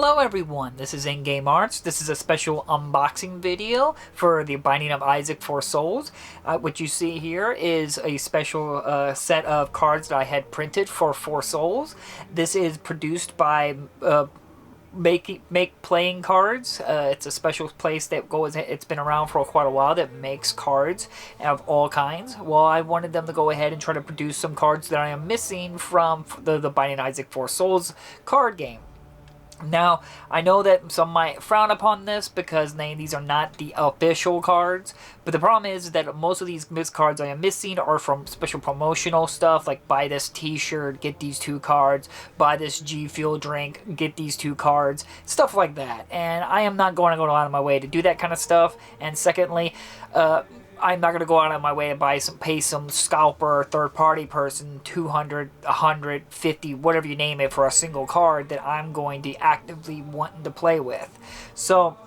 Hello everyone, this is In-Game Arts. This is a special unboxing video for the Binding of Isaac 4 Souls. What you see here is a special set of cards that I had printed for 4 Souls. This is produced by Make Playing Cards. It's a special place that it's been around for quite a while that makes cards of all kinds. Well, I wanted them to go ahead and try to produce some cards that I am missing from the Binding of Isaac 4 Souls card game. Now, I know that some might frown upon this because these are not the official cards, but the problem is that most of these cards I am missing are from special promotional stuff, like buy this t-shirt, get these 2 cards, buy this G Fuel drink, get these 2 cards, stuff like that. And I am not going to go out of my way to do that kind of stuff. And secondly, I'm not going to go out of my way and pay some scalper or third-party person $200, $150, whatever you name it, for a single card that I'm going to actively want to play with. So,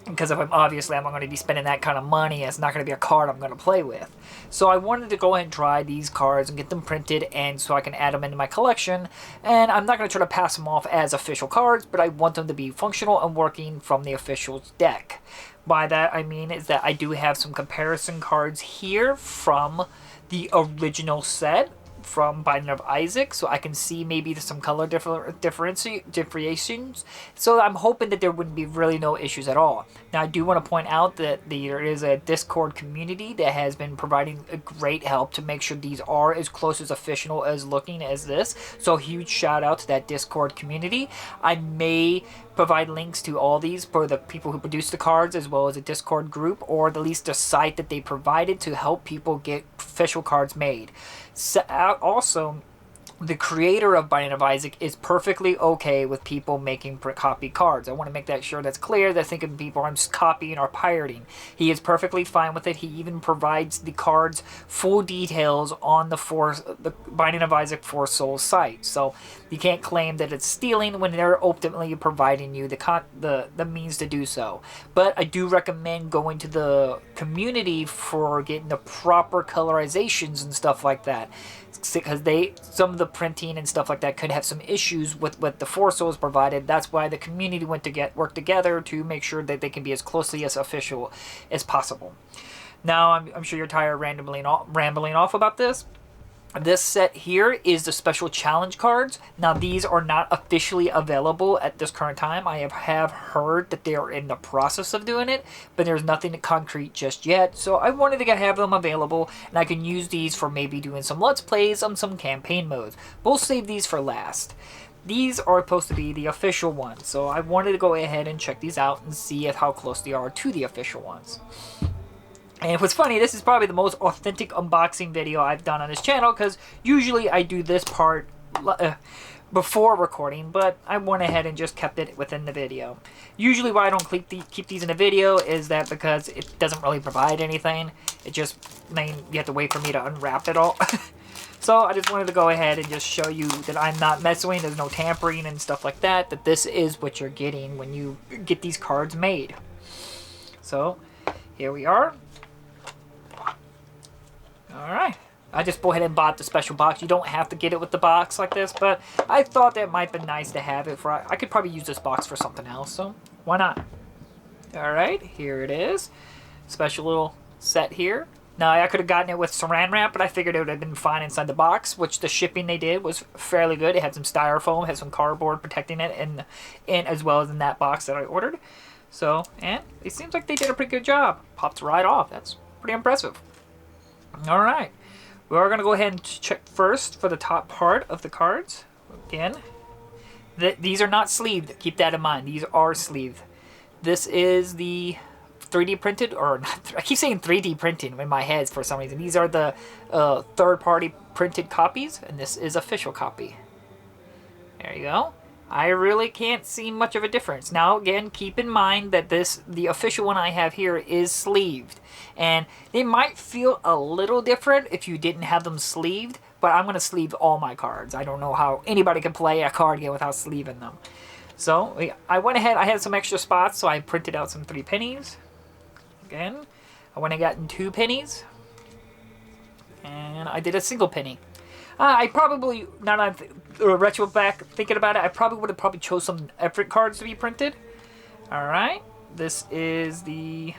because if I'm not going to be spending that kind of money, it's not going to be a card I'm going to play with. So I wanted to go ahead and try these cards and get them printed, and so I can add them into my collection. And I'm not going to try to pass them off as official cards, but I want them to be functional and working from the official deck. By that I mean is that I do have some comparison cards here from the original set from Binding of Isaac, so I can see maybe some color differentiations. So I'm hoping that there wouldn't be really no issues at all. Now I do want to point out that there is a Discord community that has been providing a great help to make sure these are as close as official as looking as this. So huge shout out to that Discord community. I may provide links to all these for the people who produce the cards, as well as a Discord group, or at least a site that they provided to help people get official cards made. So, also, the creator of Binding of Isaac is perfectly okay with people making copy cards. I want to make that sure that's clear. They're thinking people are copying or pirating. He is perfectly fine with it. He even provides the cards full details on the Binding of Isaac 4 Souls site. So you can't claim that it's stealing when they're ultimately providing you the means to do so. But I do recommend going to the community for getting the proper colorizations and stuff like that, because some of the printing and stuff like that could have some issues with what the 4 Souls provided. That's why the community went to work together to make sure that they can be as closely as official as possible. Now, I'm sure you're tired of rambling off about this. This set here is the special challenge cards. Now, these are not officially available at this current time. I have heard that they are in the process of doing it, but there's nothing concrete just yet. So I wanted to have them available, and I can use these for maybe doing some Let's Plays on some campaign modes. We'll save these for last. These are supposed to be the official ones, so I wanted to go ahead and check these out and see how close they are to the official ones. And what's funny, this is probably the most authentic unboxing video I've done on this channel, because usually I do this part before recording, but I went ahead and just kept it within the video. Usually why I don't keep these in the video is that because it doesn't really provide anything. It just, you have to wait for me to unwrap it all. So I just wanted to go ahead and just show you that I'm not messing, there's no tampering and stuff like that, that this is what you're getting when you get these cards made. So here we are. Alright, I just go ahead and bought the special box. You don't have to get it with the box like this, but I thought that might be nice to have it for. I could probably use this box for something else, so why not? Alright, here it is. Special little set here. Now, I could have gotten it with saran wrap, but I figured it would have been fine inside the box, which the shipping they did was fairly good. It had some styrofoam, had some cardboard protecting it, and as well as in that box that I ordered. So, and it seems like they did a pretty good job. Pops right off. That's pretty impressive. Alright, we are going to go ahead and check first for the top part of the cards. Again, these are not sleeved. Keep that in mind. These are sleeved. This is the 3D printed, or not, I keep saying 3D printing in my head for some reason. These are the third-party printed copies, and this is official copy. There you go. I really can't see much of a difference. Now, again, keep in mind that the official one I have here is sleeved. And they might feel a little different if you didn't have them sleeved, but I'm going to sleeve all my cards. I don't know how anybody can play a card game without sleeving them. So, I went ahead, I had some extra spots, so I printed out some 3 pennies. Again, I went and got 2 pennies. And I did a single penny. I probably, now that I'm retro back thinking about it, I probably would have chose some effort cards to be printed. Alright, this is the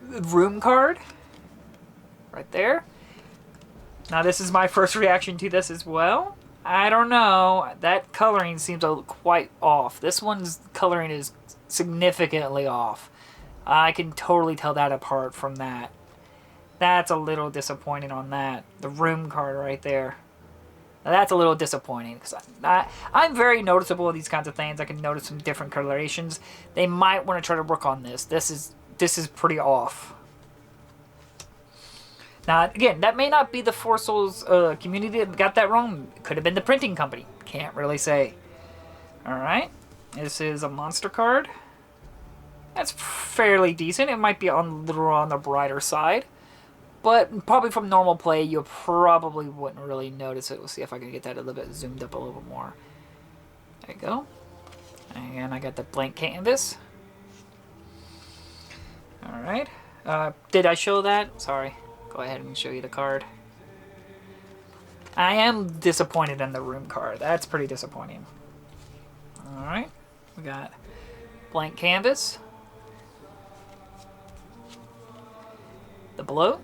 room card. Right there. Now this is my first reaction to this as well. I don't know. That coloring seems quite off. This one's coloring is significantly off. I can totally tell that apart from that. That's a little disappointing on that. The room card right there. Now that's a little disappointing because I'm very noticeable of these kinds of things. I can notice some different colorations. They might want to try to work on this. This is pretty off. Now, again, that may not be the Four Souls community that got that wrong. It could have been the printing company. Can't really say. Alright. This is a monster card. That's fairly decent. It might be a little on the brighter side. But probably from normal play, you probably wouldn't really notice it. We'll see if I can get that a little bit zoomed up a little bit more. There you go. And I got the blank canvas. Alright. Did I show that? Sorry. Go ahead and show you the card. I am disappointed in the room card. That's pretty disappointing. Alright. We got blank canvas. The blow.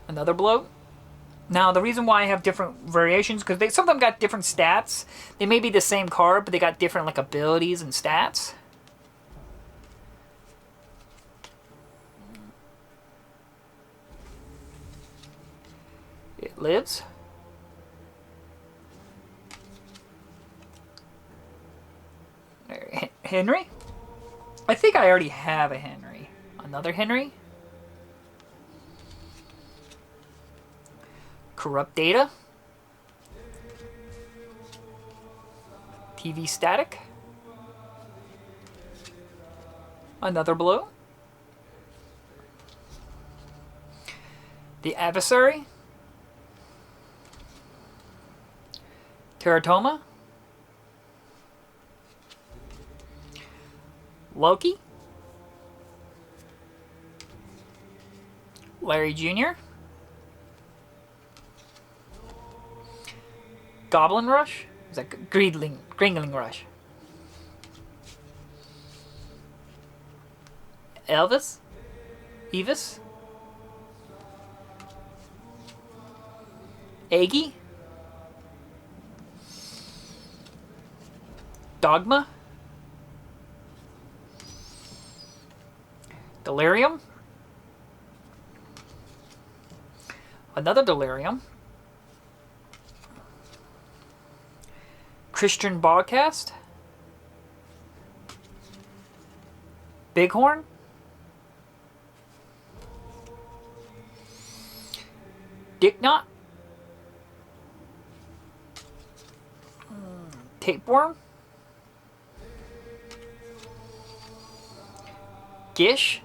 Another blow. Now, the reason why I have different variations, because some of them got different stats. They may be the same card, but they got different like abilities and stats. It lives. Henry? I think I already have a Henry. Another Henry? Corrupt data. TV static. Another blow. The adversary. Teratoma. Loki. Larry Jr. Goblin Rush? Is that Gringling Rush? Elvis? Evis? Aggie? Dogma? Delirium? Another Delirium. Christian Broadcast. Bighorn. Dicknot. Tapeworm. Gish.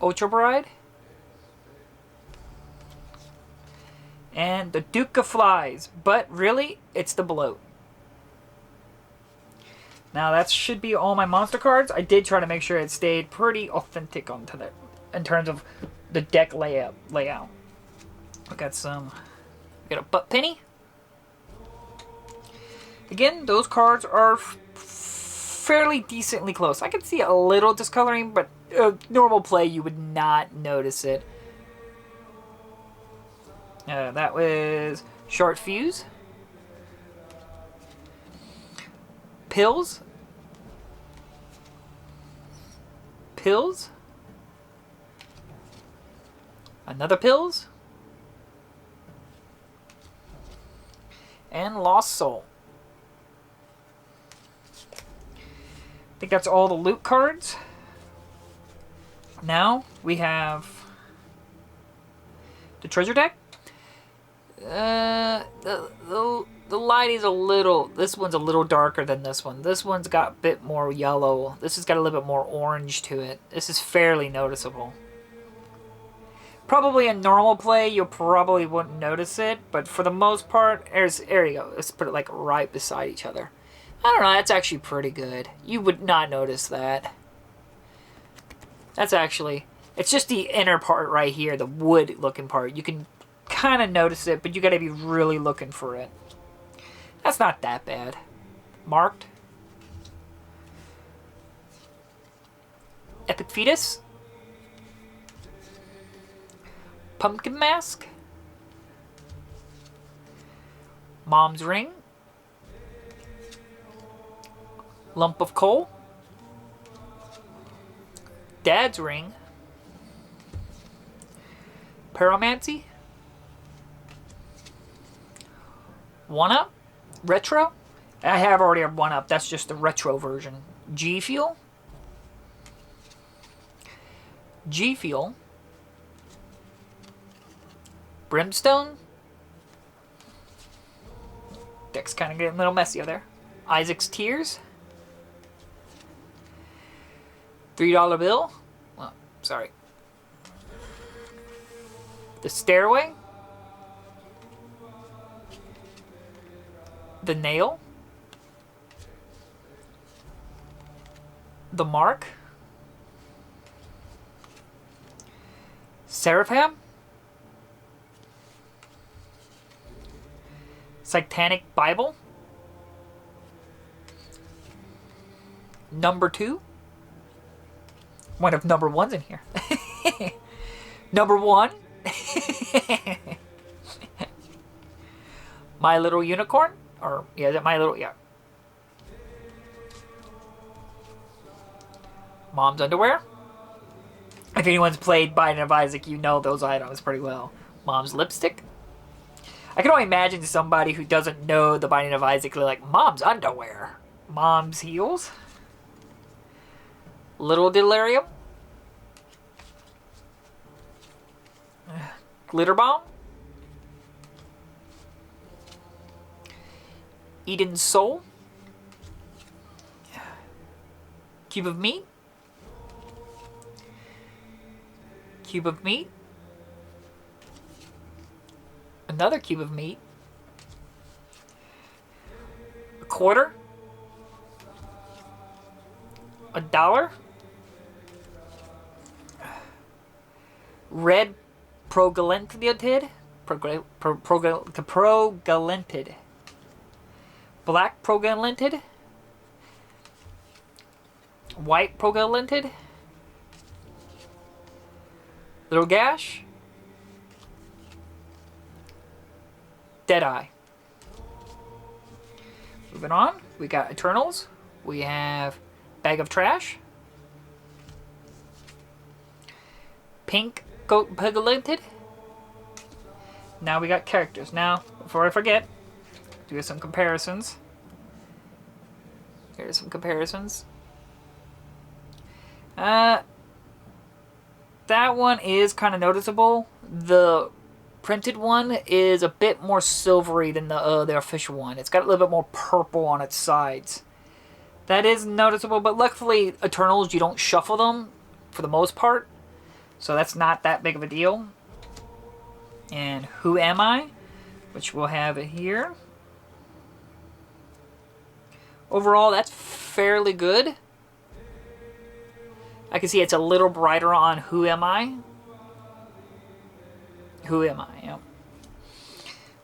Ultra Bride. And the Duke of Flies. But really, it's the bloat. Now that should be all my monster cards. I did try to make sure it stayed pretty authentic onto that in terms of the deck layout. We got a butt penny. Again, those cards are fairly decently close. I can see a little discoloring, but normal play you would not notice it. That was Short Fuse. Pills. Pills. Another Pills. And Lost Soul. I think that's all the loot cards. Now we have the treasure deck. The light is a little... This one's a little darker than this one. This one's got a bit more yellow. This has got a little bit more orange to it. This is fairly noticeable. Probably in normal play, you probably wouldn't notice it. But for the most part, there you go. Let's put it like right beside each other. I don't know. That's actually pretty good. You would not notice that. That's actually... It's just the inner part right here, the wood-looking part. You can kind of notice it, but you got to be really looking for it. That's not that bad. Marked. Epic Fetus. Pumpkin Mask. Mom's Ring. Lump of Coal. Dad's Ring. Pyromancy. 1-Up. Retro. I have already a 1-Up. That's just the retro version. G Fuel. G Fuel. Brimstone. Deck's kind of getting a little messy over there. Isaac's Tears. $3 bill. Oh, sorry. The Stairway. The Nail. The Mark. Seraphim. Satanic Bible. Number 2. One of number 1's in here. Number 1. My Little Unicorn. Or, yeah, is it My Little... Yeah. Mom's Underwear. If anyone's played Binding of Isaac, you know those items pretty well. Mom's Lipstick. I can only imagine somebody who doesn't know the Binding of Isaac like, Mom's Underwear. Mom's Heels. Little Delirium. Glitter Bomb. Eden's Soul. Cube of Meat. Cube of Meat. Another Cube of Meat. A quarter. $1. Red Progalentid. Progalentid. Black Progalentid. White Progalentid. Little Gash. Deadeye. Moving on, we got Eternals. We have Bag of Trash. Pink Progalentid. Now we got characters. Now, before I forget, do some comparisons. Here's some comparisons. That one is kind of noticeable. The printed one is a bit more silvery than the official one. It's got a little bit more purple on its sides. That is noticeable, but luckily Eternals, you don't shuffle them for the most part. So that's not that big of a deal. And Who Am I? Which we'll have it here. Overall, that's fairly good. I can see it's a little brighter on Who Am I? Who Am I? Yeah.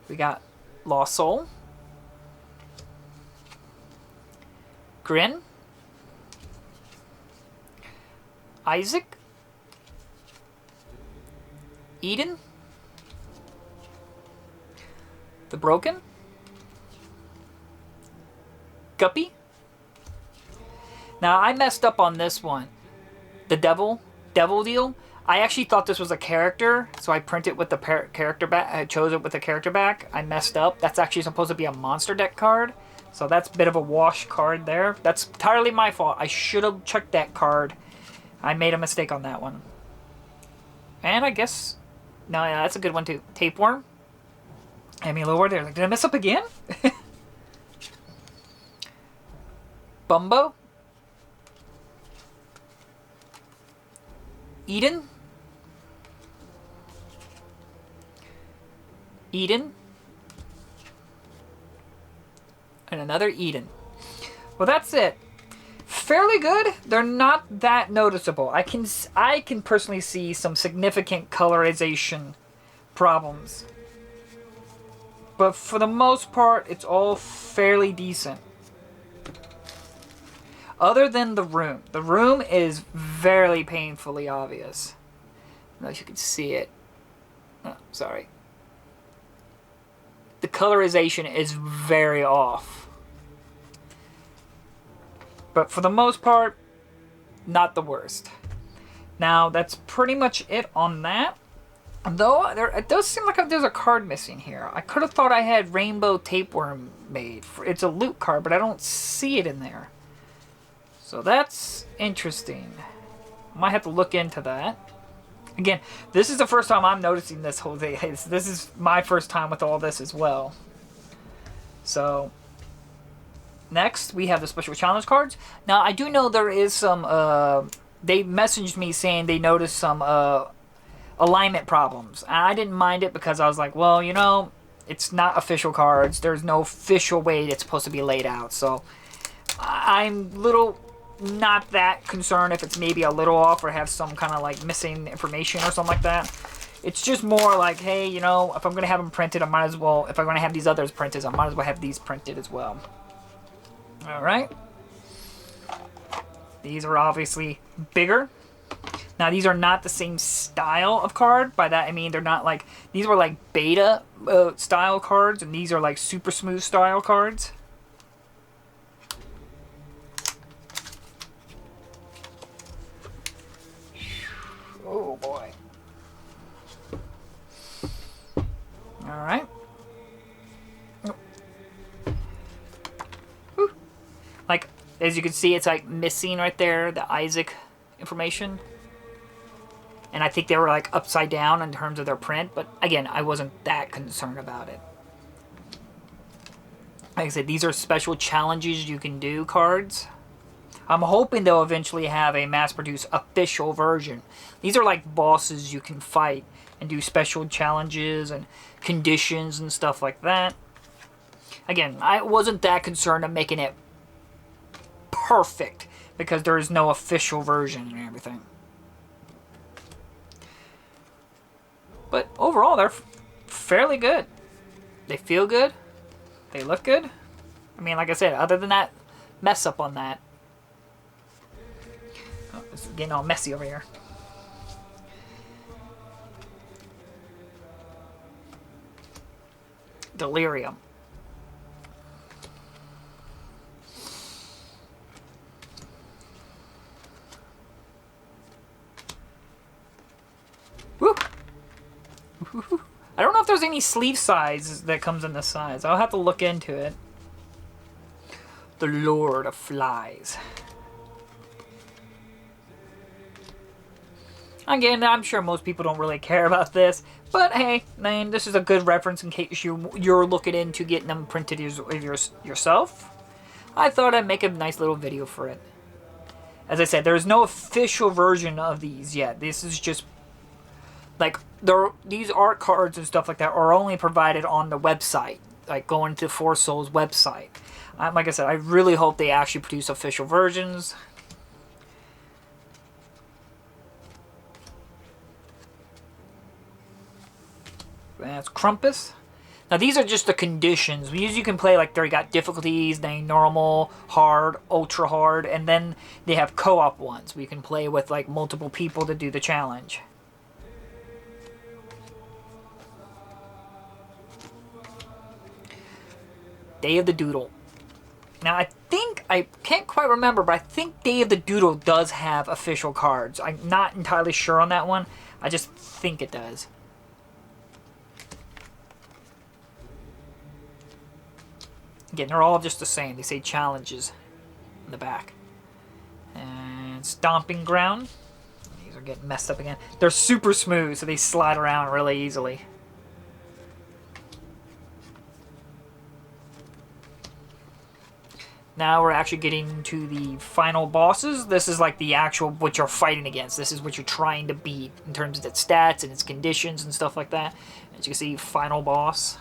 We got Lost Soul. Grin. Isaac. Eden. The Broken. Guppy. Now, I messed up on this one. The Devil Deal. I actually thought this was a character, so I printed with the character back. I chose it with the character back. I messed up. That's actually supposed to be a monster deck card. So that's a bit of a wash card there. That's entirely my fault. I should have checked that card. I made a mistake on that one. And I guess... No, yeah, that's a good one too. Tapeworm. I mean, a little word there. Like, did I mess up again? Bumbo. Eden. Eden. And another Eden. Well, that's it. fairly good. They're not that noticeable. I can personally see some significant colorization problems. But for the most part, it's all fairly decent. Other than the room. The room is very painfully obvious. I don't know if you can see it. Oh, sorry. The colorization is very off. But for the most part, not the worst. Now, that's pretty much it on that. Though, it does seem like there's a card missing here. I could have thought I had Rainbow Tapeworm made. It's a loot card, but I don't see it in there. So that's interesting. Might have to look into that. Again, this is the first time I'm noticing this whole thing. This is my first time with all this as well. So, next we have the special challenge cards. Now, I do know there is some, they messaged me saying they noticed some alignment problems. And I didn't mind it because I was like, well, you know, it's not official cards. There's no official way it's supposed to be laid out. So, I'm not that concerned if it's maybe a little off or have some kind of like missing information or something like that. It's just more like, hey, you know, if I'm going to have them printed, I might as well, if I'm going to have these others printed, I might as well have these printed as well. Alright. These are obviously bigger. Now, these are not the same style of card. By that, I mean, they're not like, these were like beta style cards, and these are like super smooth style cards. Oh boy. Alright. Like, as you can see, it's like missing right there, the Isaac information. And I think they were like upside down in terms of their print, but again, I wasn't that concerned about it. Like I said, these are special challenges you can do cards. I'm hoping they'll eventually have a mass-produced official version. These are like bosses you can fight and do special challenges and conditions and stuff like that. Again, I wasn't that concerned of making it perfect because there is no official version and everything. But overall, they're fairly good. They feel good. They look good. I mean, like I said, other than that mess up on that. Oh, it's getting all messy over here. Delirium. Woo! I don't know if there's any sleeve size that comes in this size. I'll have to look into it. The Lord of Flies. Again, I'm sure most people don't really care about this, but hey, man, this is a good reference in case you're looking into getting them printed yourself. I thought I'd make a nice little video for it. As I said, there is no official version of these yet. This is just like these art cards and stuff like that are only provided on the website, like going to Four Souls website. Like I said, I really hope they actually produce official versions. That's Krampus. Now these are just the conditions. These you can play like they got difficulties, they normal, hard, ultra hard, and then they have co-op ones where you can play with like multiple people to do the challenge. Day of the Doodle. Now I can't quite remember, but I think Day of the Doodle does have official cards. I'm not entirely sure on that one. I just think it does. Again, they're all just the same. They say challenges in the back. And Stomping Ground. These are getting messed up again. They're super smooth, so they slide around really easily. Now we're actually getting to the final bosses. This is like the actual what you're fighting against. This is what you're trying to beat in terms of its stats and its conditions and stuff like that. As you can see, final boss.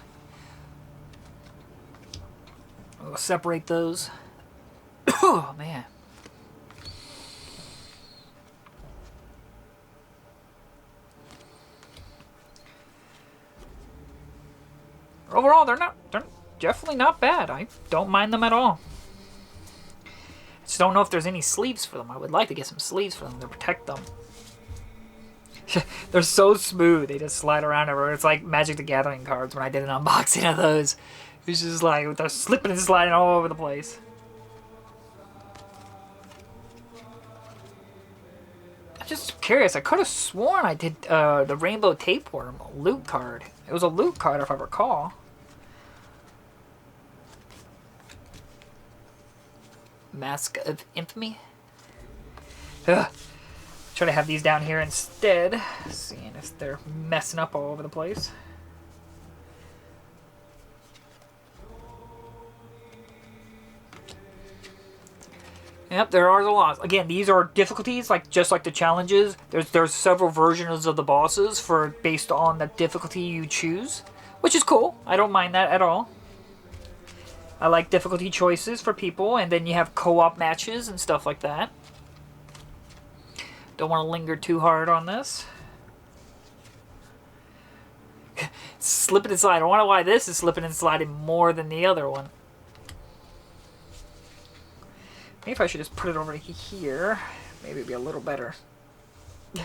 We'll separate those. Oh, man. Overall, they're definitely not bad. I don't mind them at all. Just don't know if there's any sleeves for them. I would like to get some sleeves for them to protect them. They're so smooth. They just slide around everywhere. It's like Magic the Gathering cards when I did an unboxing of those. It's just like they're slipping and sliding all over the place. I'm just curious. I could have sworn I did the Rainbow Tapeworm loot card. It was a loot card if I recall. Mask of Infamy. Ugh. Try to have these down here instead, seeing if they're messing up all over the place. Yep, there are a lot. Again, these are difficulties, like just like the challenges. There's several versions of the bosses for based on the difficulty you choose, which is cool. I don't mind that at all. I like difficulty choices for people, and then you have co-op matches and stuff like that. Don't want to linger too hard on this. Slipping and sliding. I wonder why this is slipping and sliding more than the other one. Maybe if I should just put it over here, maybe it'd be a little better. It's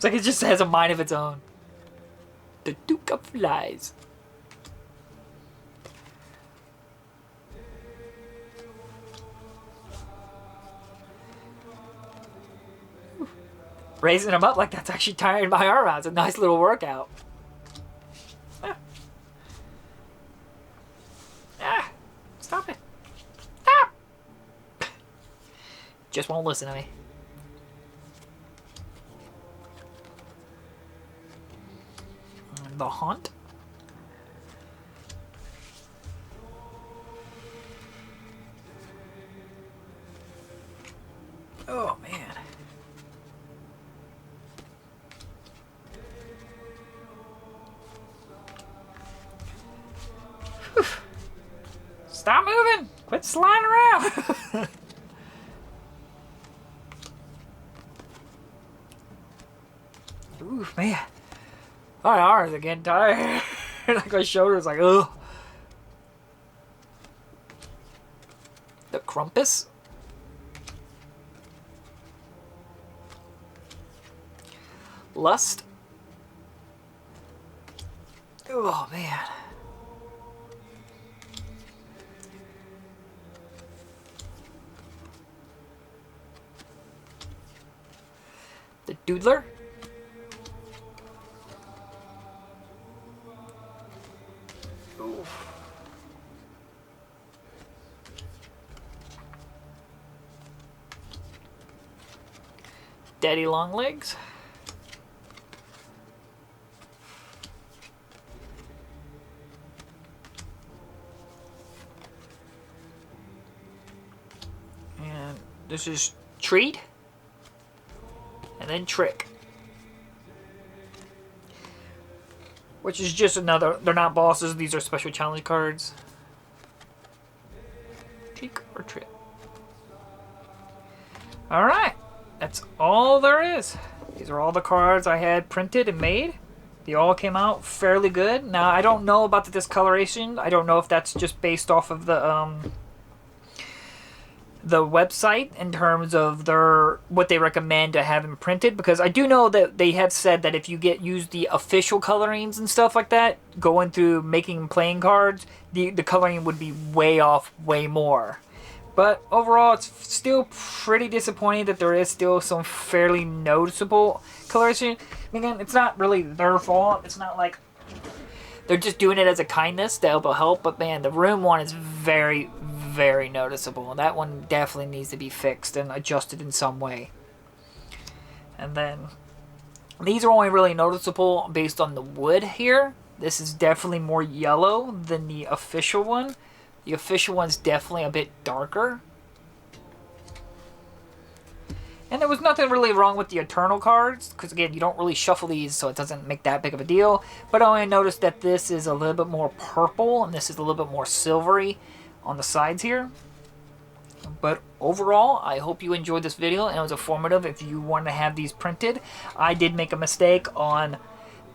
like it just has a mind of its own. The Duke of Flies. Raising them up like that's actually tiring my arm out. It's a nice little workout. Ah. Ah. Stop it. Ah. Just won't listen to me. The Haunt. Oh, man. Stop moving! Quit sliding around! Ooh, man. My arms are getting tired. Like my shoulders, like, ugh. The Krampus. Lust. Oh, man. The Doodler. Oof. Daddy Longlegs. And this is Treat. And then Trick. Which is just another... They're not bosses. These are special challenge cards. Cheek or Trick. Alright. That's all there is. These are all the cards I had printed and made. They all came out fairly good. Now, I don't know about the discoloration. I don't know if that's just based off of the website in terms of what they recommend to have them printed, because I do know that they have said that if you use the official colorings and stuff like that, going through making playing cards, the coloring would be way off, way more. But overall, it's still pretty disappointing that there is still some fairly noticeable coloration. Again, it's not really their fault. It's not like they're just doing it as a kindness to help. But man, the room one is very, very noticeable. That one definitely needs to be fixed and adjusted in some way. And then these are only really noticeable based on the wood here. This is definitely more yellow than the official one. The official one's definitely a bit darker. And there was nothing really wrong with the Eternal cards, because again, you don't really shuffle these, so it doesn't make that big of a deal. But I only noticed that this is a little bit more purple, and this is a little bit more silvery on the sides here. But overall, I hope you enjoyed this video and it was informative if you want to have these printed. I did make a mistake on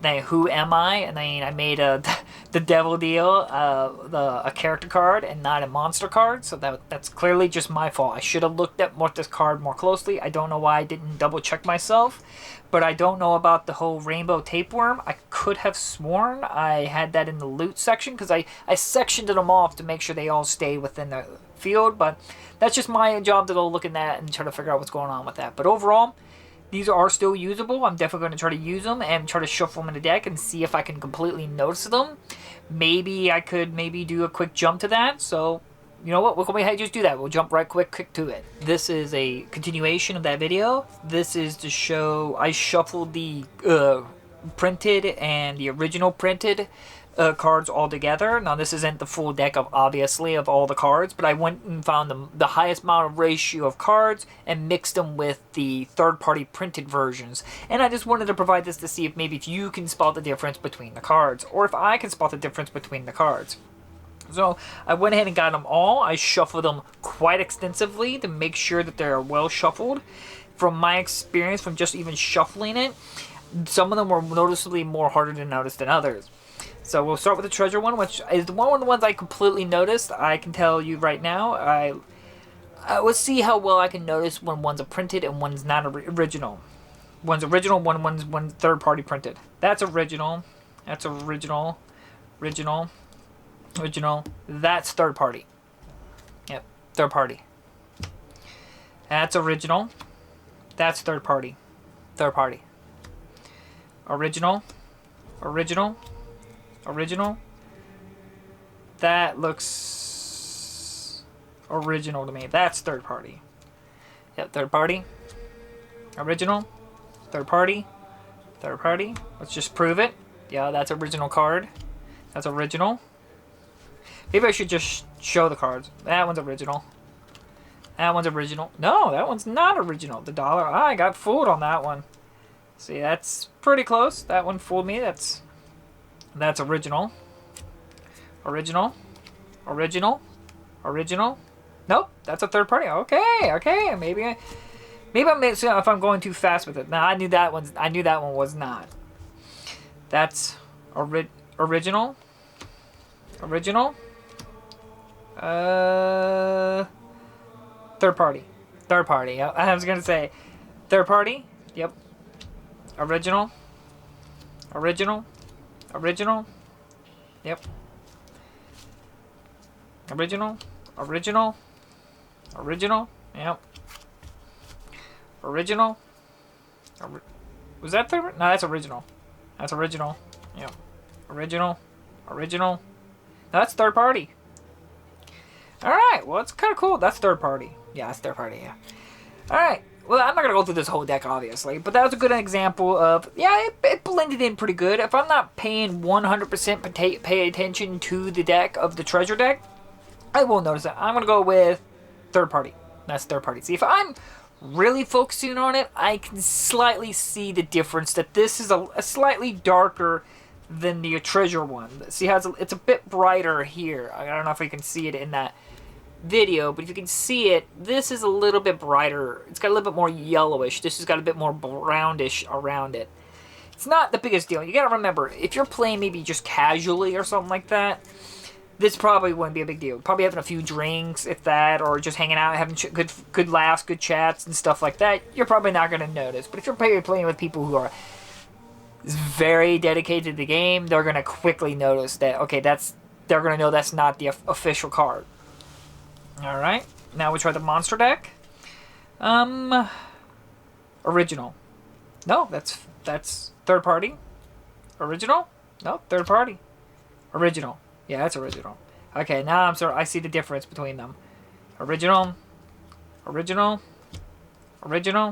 Then who am I? And then I made the devil deal, a character card and not a monster card. So that's clearly just my fault. I should have looked at this card more closely. I don't know why I didn't double check myself. But I don't know about the whole rainbow tapeworm. I could have sworn I had that in the loot section because I sectioned them off to make sure they all stay within the field. But that's just my job to go look at that and try to figure out what's going on with that. But overall, these are still usable. I'm definitely going to try to use them and try to shuffle them in the deck and see if I can completely notice them. Maybe I could do a quick jump to that. So, you know what? We'll go ahead and just do that. We'll jump right quick to it. This is a continuation of that video. This is to show I shuffled the printed and the original printed cards all together. Now this isn't the full deck of obviously of all the cards, but I went and found the highest amount of ratio of cards and mixed them with the third-party printed versions. And I just wanted to provide this to see if you can spot the difference between the cards, or if I can spot the difference between the cards. So I went ahead and got them all. I shuffled them quite extensively to make sure that they're well shuffled. From my experience, from just even shuffling it, some of them were noticeably more harder to notice than others. So we'll start with the treasure one, which is one of the ones I completely noticed. I can tell you right now, I will see how well I can notice when one's a printed and one's not original. One's original, one's third-party printed. That's original. That's original. Original. That's third party. Yep, third party. That's original. That's third party. Third party. Original. That looks original to me. That's third party. Yep, third party. Original. Third party. Let's just prove it. Yeah, that's original card. That's original. Maybe I should just show the cards. That one's original. That one's original. No, that one's not original. The dollar. I got fooled on that one. See, that's pretty close. That one fooled me. That's original. Original. Nope, that's a third party. Okay. Maybe I'm missing if I'm going too fast with it. Now I knew that one was not. That's original. Third party. Yep. I was gonna say third party. Yep. Original. Yep. Original. Yep. Original. Was that third? No, that's original. Yep. Original. No, that's third party. Alright, well, it's kind of cool. That's third party. Yeah, that's third party, yeah. Alright, well, I'm not going to go through this whole deck, obviously, but that was a good example of, yeah, it blended in pretty good. If I'm not paying 100% pay attention to the deck of the treasure deck, I will notice that. I'm going to go with third party. That's third party. See, if I'm really focusing on it, I can slightly see the difference, that this is a slightly darker than the treasure one. See how it's a bit brighter here. I don't know if you can see it in that video, but if you can see it, this is a little bit brighter. It's got a little bit more yellowish. This has got a bit more brownish around it. It's not the biggest deal. You gotta remember, if you're playing maybe just casually or something like that, this probably wouldn't be a big deal. Probably having a few drinks, if that, or just hanging out, having good laughs, good chats, and stuff like that, you're probably not gonna notice. But if you're playing with people who are very dedicated to the game, they're gonna quickly notice that, okay, they're gonna know that's not the official card. Alright, now we try the monster deck. Original. No, that's third party. Original? No, third party. Original. Yeah, that's original. Okay, now I'm sorry, I see the difference between them. Original. Yep. Original.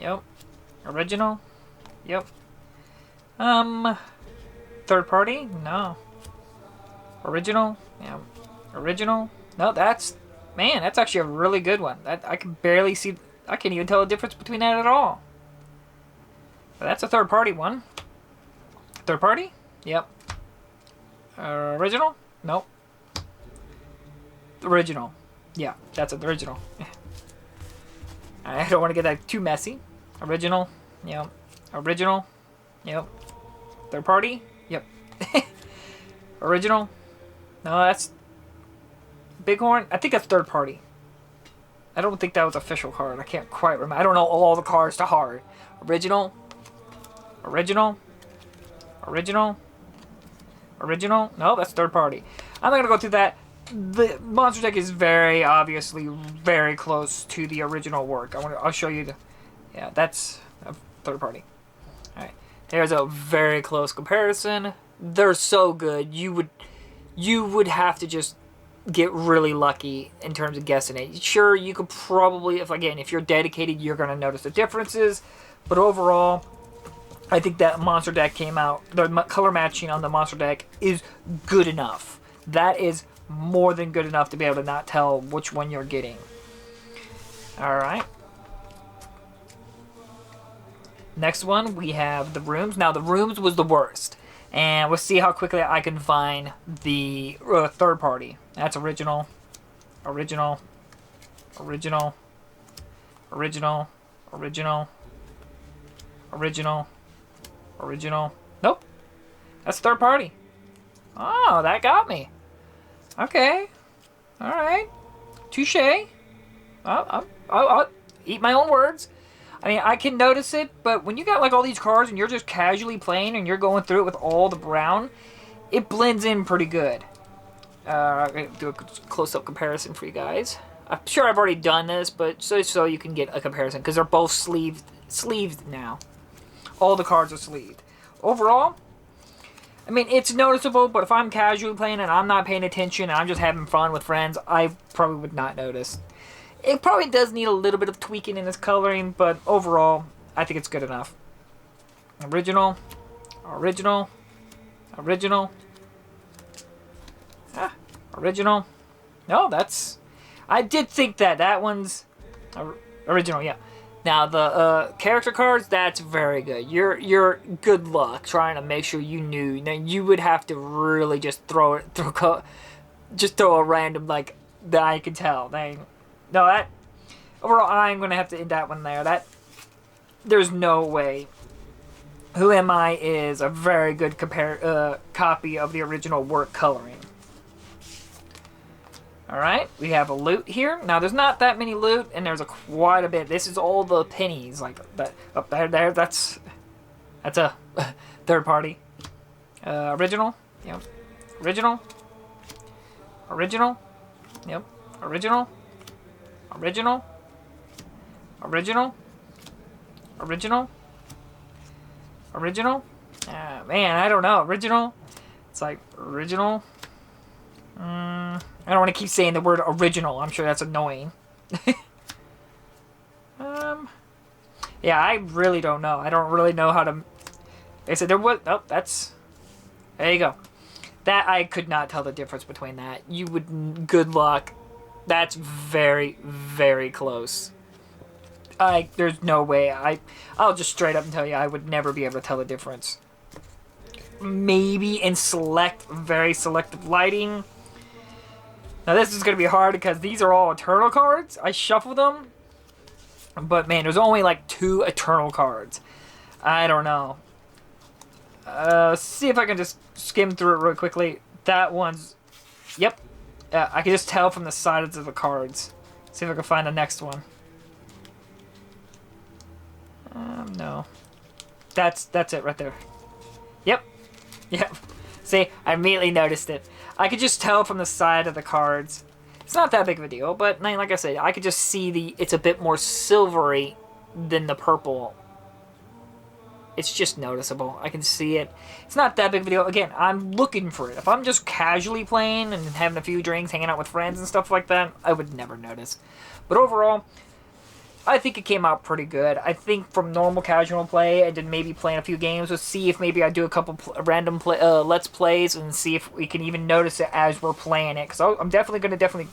Yep. Yep. Third party? No. Original? Yeah. Original? No, that's actually a really good one. I can barely see, I can't even tell the difference between that at all. But that's a third party one. Third party? Yep. Original? Nope. Original. Yeah, that's an original. I don't want to get that too messy. Original. Yep. Original. Yep. Third party. Yep. Original. No, that's Bighorn. I think that's third party. I don't think that was official card. I can't quite remember. I don't know all the cards to heart. Original. Original. Original. Original. No, that's third party. I'm not going to go through that. The monster deck is very obviously very close to the original work. I'll show you the... Yeah, that's a third party. Alright. There's a very close comparison. They're so good. You would have to just get really lucky in terms of guessing it. Sure, you could probably, if you're dedicated, you're going to notice the differences. But overall, I think that monster deck came out, the color matching on the monster deck is good enough. That is more than good enough to be able to not tell which one you're getting. Alright. Next one, we have the rooms. Now, the rooms was the worst. And we'll see how quickly I can find the third party. That's original. Original. Original. Original. Original. Original. Original. Nope. That's third party. Oh, that got me. Okay. Alright. Touche. I'll eat my own words. I mean, I can notice it, but when you got like all these cards and you're just casually playing and you're going through it with all the brown, it blends in pretty good. I'm going to do a close-up comparison for you guys. I'm sure I've already done this, but so you can get a comparison, because they're both sleeved now. All the cards are sleeved. Overall, I mean, it's noticeable, but if I'm casually playing and I'm not paying attention and I'm just having fun with friends, I probably would not notice. It probably does need a little bit of tweaking in its coloring, but overall, I think it's good enough. Original. Original. Original. Original. No, that's... I did think that one's original, yeah. Now, the character cards, that's very good. You're good luck trying to make sure you knew. Now, you would have to really just throw a random, like, that I can tell. No, that... Overall, I'm going to have to end that one there. There's no way. Who Am I is a very good copy of the original work coloring. Alright, we have a loot here. Now, there's not that many loot, and there's quite a bit. This is all the pennies, like that up there. That's a third party. Original. Yep. Original. Original. Yep. Original. Original. Original. Original. Original. Man, I don't know. Original. It's like original. I don't want to keep saying the word original. I'm sure that's annoying. Yeah, I really don't know. I don't really know how to... They said there was... Oh, that's... There you go. That, I could not tell the difference between that. You would... Good luck. That's very, very close. There's no way. I'll just straight up and tell you I would never be able to tell the difference. Maybe in very selective lighting. Now this is going to be hard because these are all Eternal cards. I shuffled them. But man, there's only like 2 Eternal cards. I don't know. See if I can just skim through it real quickly. That one's... Yep. I can just tell from the sides of the cards. See if I can find the next one. No. That's it right there. Yep. Yep. See, I immediately noticed it. I could just tell from the side of the cards. It's not that big of a deal, but like I said, I could just see it's a bit more silvery than the purple. It's just noticeable. I can see it. It's not that big of a deal. Again, I'm looking for it. If I'm just casually playing and having a few drinks, hanging out with friends and stuff like that, I would never notice. But overall, I think it came out pretty good. I think from normal casual play, I did maybe playing a few games. Let's see if maybe I do a couple random Let's Plays and see if we can even notice it as we're playing it. Because I'm definitely going to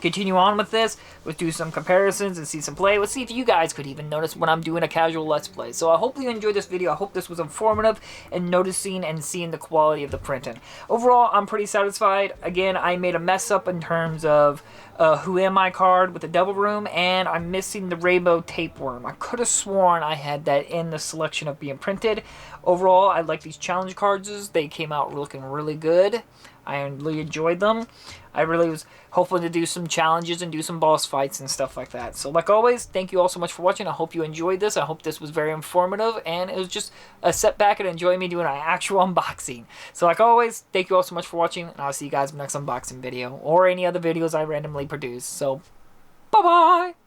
continue on with this. Let's do some comparisons and see some play. Let's see if you guys could even notice when I'm doing a casual Let's Play. So I hope you enjoyed this video. I hope this was informative and noticing and seeing the quality of the printing. Overall, I'm pretty satisfied. Again, I made a mess up in terms of Who Am I card with the Devil Room, and I'm missing the Rainbow Tapeworm. I could have sworn I had that in the selection of being printed. Overall, I like these challenge cards. They came out looking really good. I really enjoyed them. I really was hoping to do some challenges and do some boss fights and stuff like that. So like always, thank you all so much for watching. I hope you enjoyed this. I hope this was very informative, and it was just a setback and enjoy me doing an actual unboxing. So like always, thank you all so much for watching, and I'll see you guys in the next unboxing video or any other videos I randomly produce. So bye-bye!